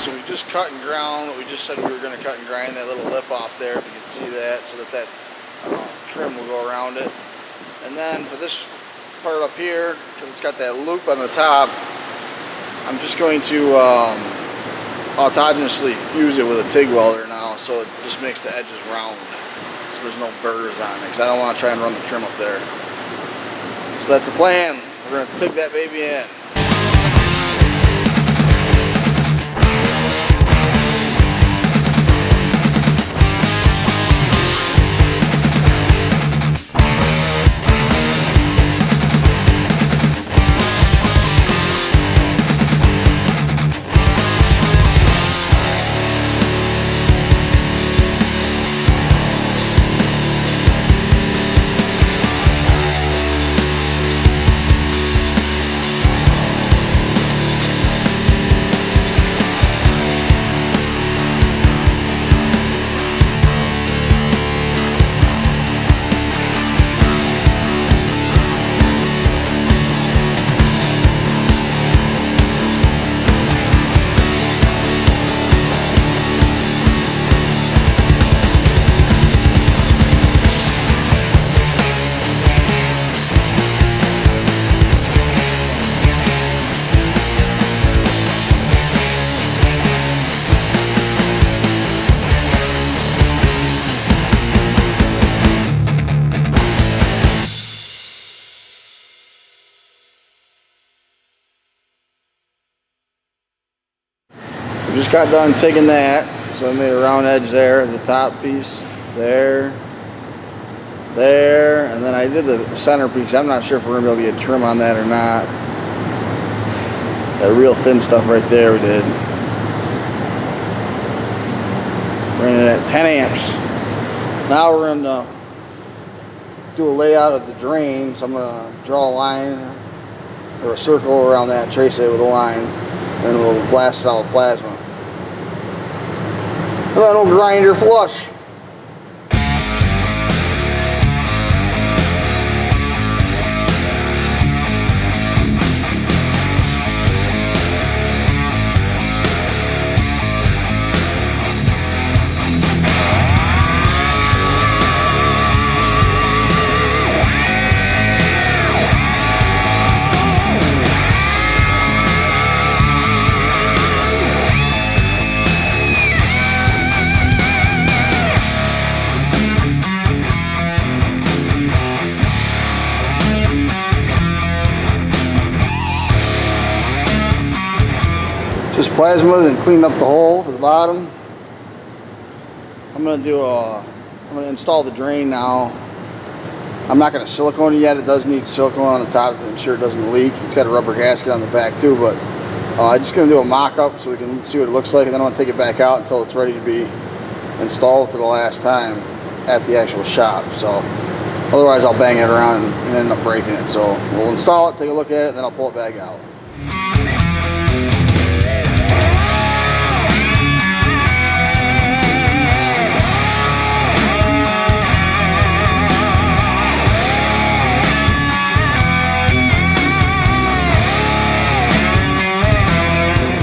So we just cut and ground what we just said we were going to cut and grind, that little lip off there, if you can see that, so that trim will go around it. And then for this part up here, because it's got that loop on the top, I'm just going to autogenously fuse it with a TIG welder now, so it just makes the edges round, so there's no burrs on it, because I don't want to try and run the trim up there. So that's the plan. We're going to TIG that baby in. We just got done taking that, so I made a round edge there, the top piece, there, and then I did the center piece. I'm not sure if we're going to be able to get trim on that or not. That real thin stuff right there we did. Running at 10 amps. Now we're going to do a layout of the drain, so I'm going to draw a line or a circle around that, trace it with a line, and then we'll blast it out with plasma. And then we'll grind your flush. Just plasma and clean up the hole for the bottom. I'm gonna install the drain now. I'm not gonna silicone it yet. It does need silicone on the top to ensure it doesn't leak. It's got a rubber gasket on the back too, but I'm just gonna do a mock-up so we can see what it looks like, and then I'm gonna take it back out until it's ready to be installed for the last time at the actual shop. So otherwise I'll bang it around and end up breaking it. So we'll install it, take a look at it, and then I'll pull it back out.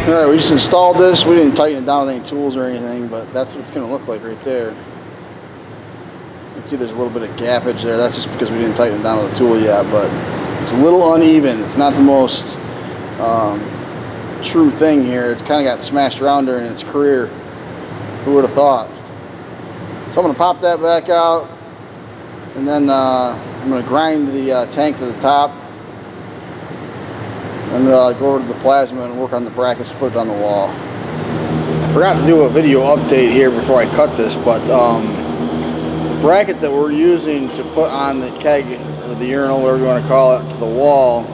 Alright, we just installed this. We didn't tighten it down with any tools or anything, but that's what it's going to look like right there. You can see there's a little bit of gappage there. That's just because we didn't tighten it down with a tool yet, but it's a little uneven. It's not the most true thing here. It's kind of got smashed around during its career. Who would have thought? So I'm going to pop that back out, and then I'm going to grind the tank to the top. I'm going to go over to the plasma and work on the brackets to put it on the wall. I forgot to do a video update here before I cut this, but the bracket that we're using to put on the keg, or the urinal, whatever you want to call it, to the wall,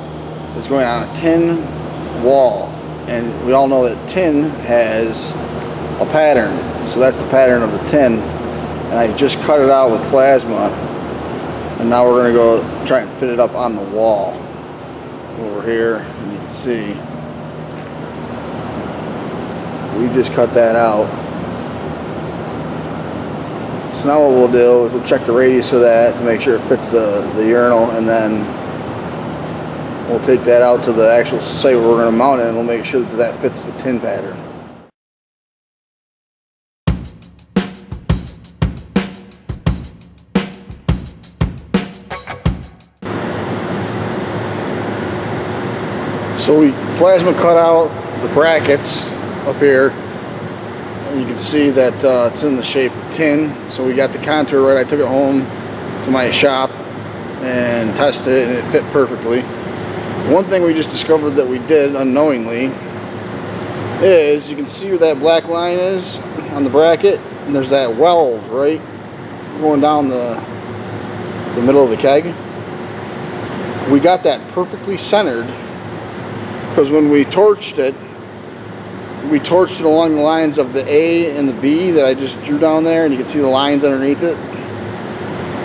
is going on a tin wall. And we all know that tin has a pattern. So that's the pattern of the tin. And I just cut it out with plasma. And now we're going to go try and fit it up on the wall. Over here, and you can see we just cut that out. So now what we'll do is we'll check the radius of that to make sure it fits the urinal, and then we'll take that out to the actual site where we're going to mount it, and we'll make sure that that fits the tin pattern. So we plasma cut out the brackets up here. You can see that it's in the shape of tin. So we got the contour right. I took it home to my shop and tested it, and it fit perfectly. One thing we just discovered that we did unknowingly is you can see where that black line is on the bracket, and there's that weld right going down the middle of the keg. We got that perfectly centered because when we torched it along the lines of the A and the B that I just drew down there, and you can see the lines underneath it.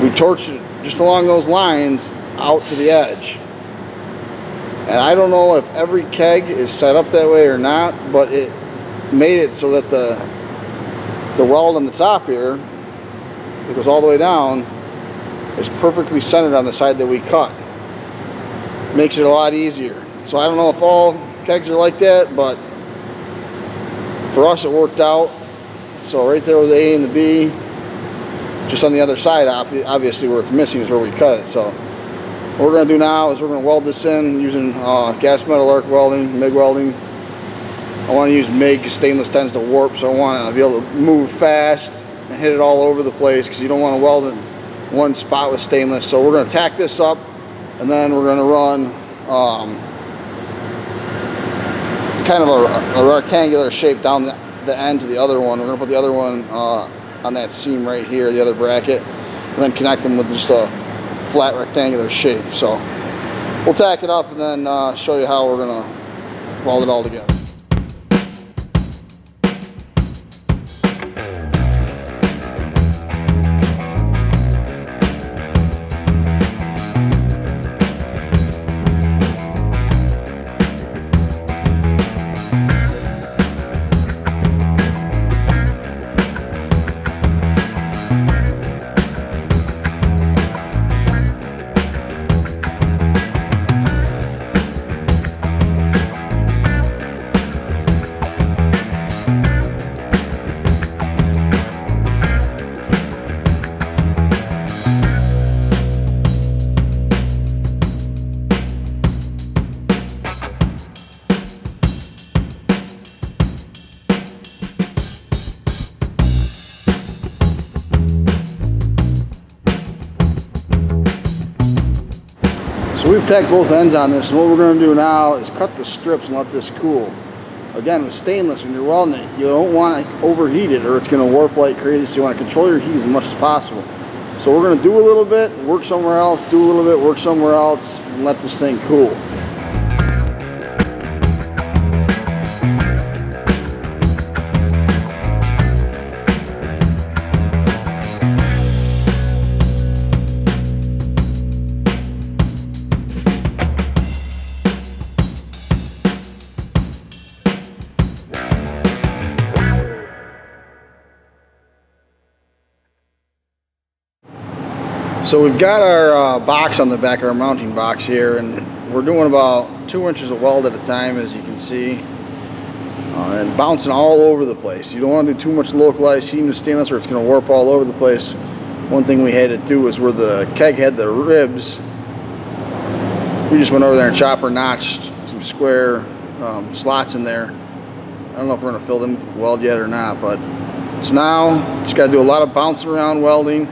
We torched it just along those lines out to the edge. And I don't know if every keg is set up that way or not, but it made it so that the weld on the top here that goes all the way down is perfectly centered on the side that we cut. Makes it a lot easier. So I don't know if all kegs are like that, but for us it worked out. So right there with the A and the B, just on the other side, obviously where it's missing is where we cut it. So what we're going to do now is we're going to weld this in using gas metal arc welding, MIG welding. I want to use MIG because stainless tends to warp, so I want to be able to move fast and hit it all over the place because you don't want to weld in one spot with stainless. So we're going to tack this up, and then we're going to run kind of a rectangular shape down the end to the other one. We're going to put the other one on that seam right here, the other bracket, and then connect them with just a flat rectangular shape. So we'll tack it up and then show you how we're going to weld it all together. So we've tacked both ends on this, and what we're going to do now is cut the strips and let this cool. Again, with stainless, when you're welding it, you don't want to overheat it or it's going to warp like crazy, so you want to control your heat as much as possible. So we're going to do a little bit, work somewhere else, do a little bit, work somewhere else, and let this thing cool. So we've got our box on the back, our mounting box here, and we're doing about 2 inches of weld at a time, as you can see, and bouncing all over the place. You don't want to do too much localized heating of stainless or it's going to warp all over the place. One thing we had to do was where the keg had the ribs, we just went over there and chopper notched some square slots in there. I don't know if we're going to fill them with weld yet or not, but so now just got to do a lot of bouncing around welding,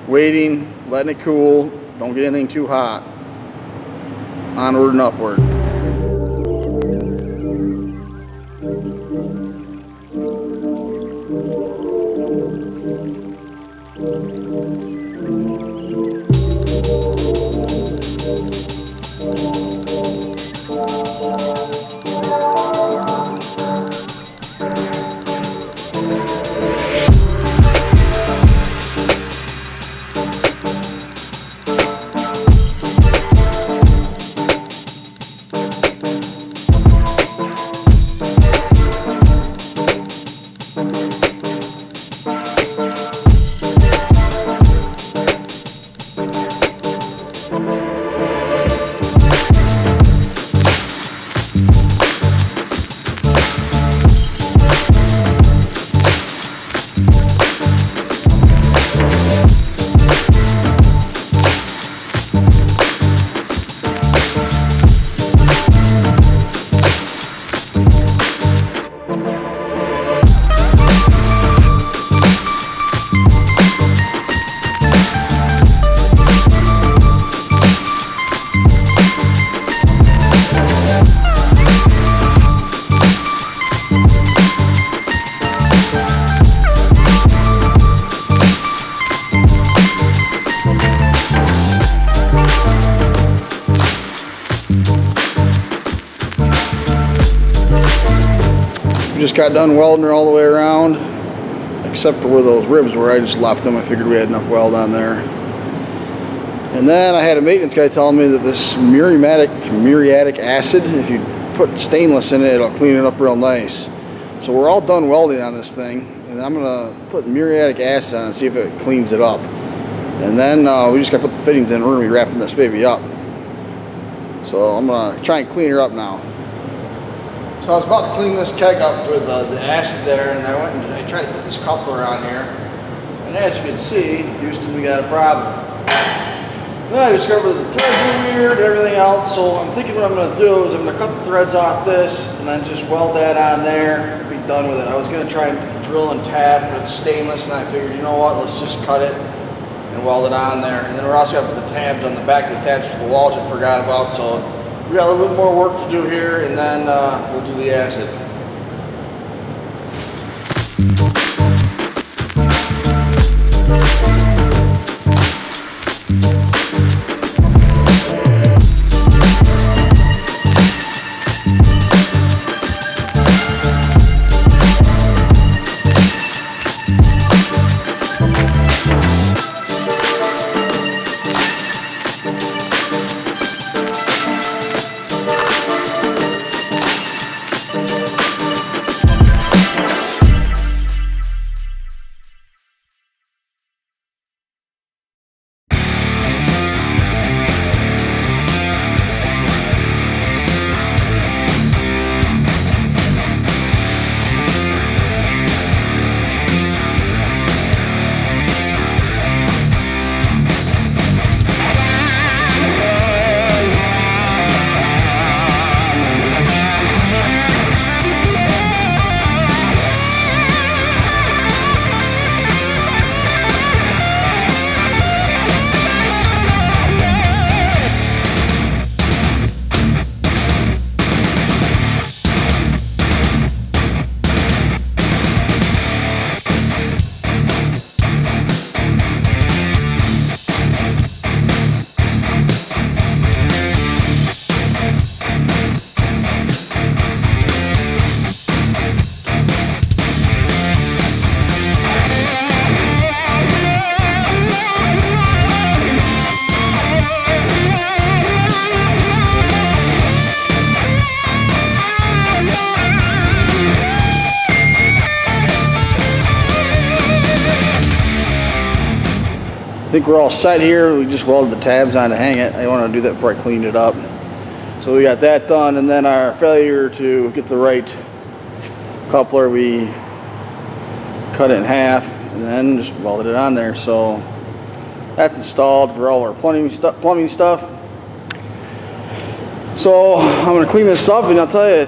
waiting, letting it cool, don't get anything too hot, onward and upward. just got done welding her all the way around, except for where those ribs were. I just left them. I figured we had enough weld on there. And then I had a maintenance guy telling me that this muriatic acid, if you put stainless in it, it'll clean it up real nice. So we're all done welding on this thing, and I'm gonna put muriatic acid on and see if it cleans it up. And then we just gotta put the fittings in. We're gonna be wrapping this baby up. So I'm gonna try and clean her up now. So I was about to clean this keg up with the acid there, and I went and I tried to put this coupler on here. And as you can see, Houston, we got a problem. Then I discovered that the threads are weird and everything else, so I'm thinking what I'm going to do is I'm going to cut the threads off this and then just weld that on there and be done with it. I was going to try and drill and tab, but it's stainless, and I figured, you know what, let's just cut it and weld it on there. And then we're also going to put the tabs on the back that attach to the walls I forgot about, so we got a little bit more work to do here, and then we'll do the acid. I think we're all set here. We just welded the tabs on to hang it. I want to do that before I cleaned it up. So we got that done, and then our failure to get the right coupler, we cut it in half and then just welded it on there. So that's installed for all our plumbing stuff. So I'm going to clean this up, and I'll tell you,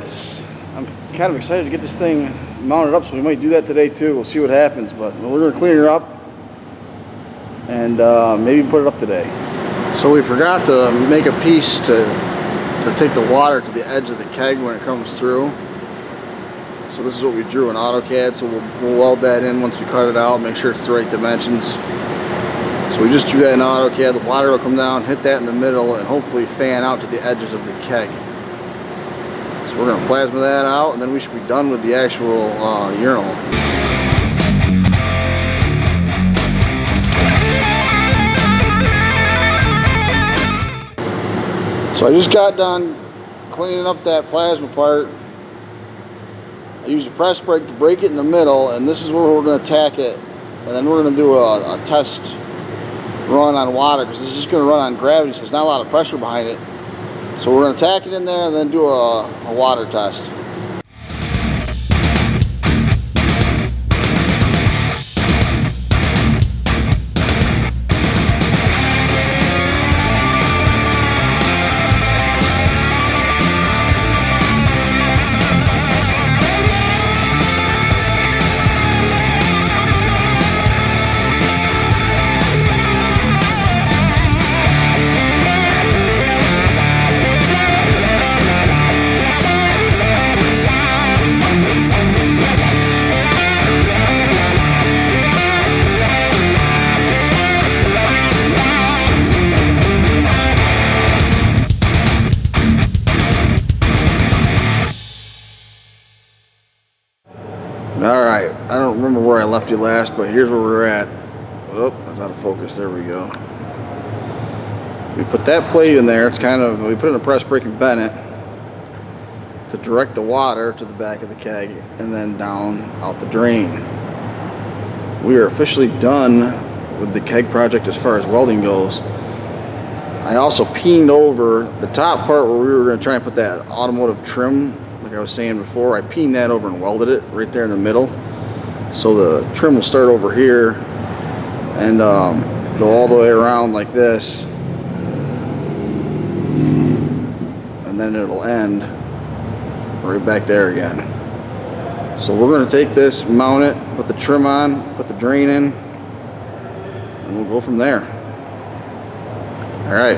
I'm kind of excited to get this thing mounted up, so we might do that today too. We'll see what happens, but we're going to clean her up and maybe put it up today. So we forgot to make a piece to take the water to the edge of the keg when it comes through. So this is what we drew in AutoCAD, so we'll weld that in once we cut it out, make sure it's the right dimensions. So we just drew that in AutoCAD. The water will come down, hit that in the middle, and hopefully fan out to the edges of the keg. So we're going to plasma that out, and then we should be done with the actual urinal. So I just got done cleaning up that plasma part. I used a press brake to break it in the middle, and this is where we're going to tack it. And then we're going to do a test run on water, because this is just going to run on gravity, so there's not a lot of pressure behind it. So we're going to tack it in there and then do a water test. Alright, I don't remember where I left you last, but here's where we're at. Oh, that's out of focus. There we go. We put that plate in there. It's kind of, we put in a press brake and bent it to direct the water to the back of the keg and then down out the drain. We are officially done with the keg project as far as welding goes. I also peened over the top part where we were going to try and put that automotive trim, like I was saying before. I peened that over and welded it right there in the middle. So the trim will start over here and go all the way around like this. And then it'll end right back there again. So we're going to take this, mount it, put the trim on, put the drain in, and we'll go from there. All right.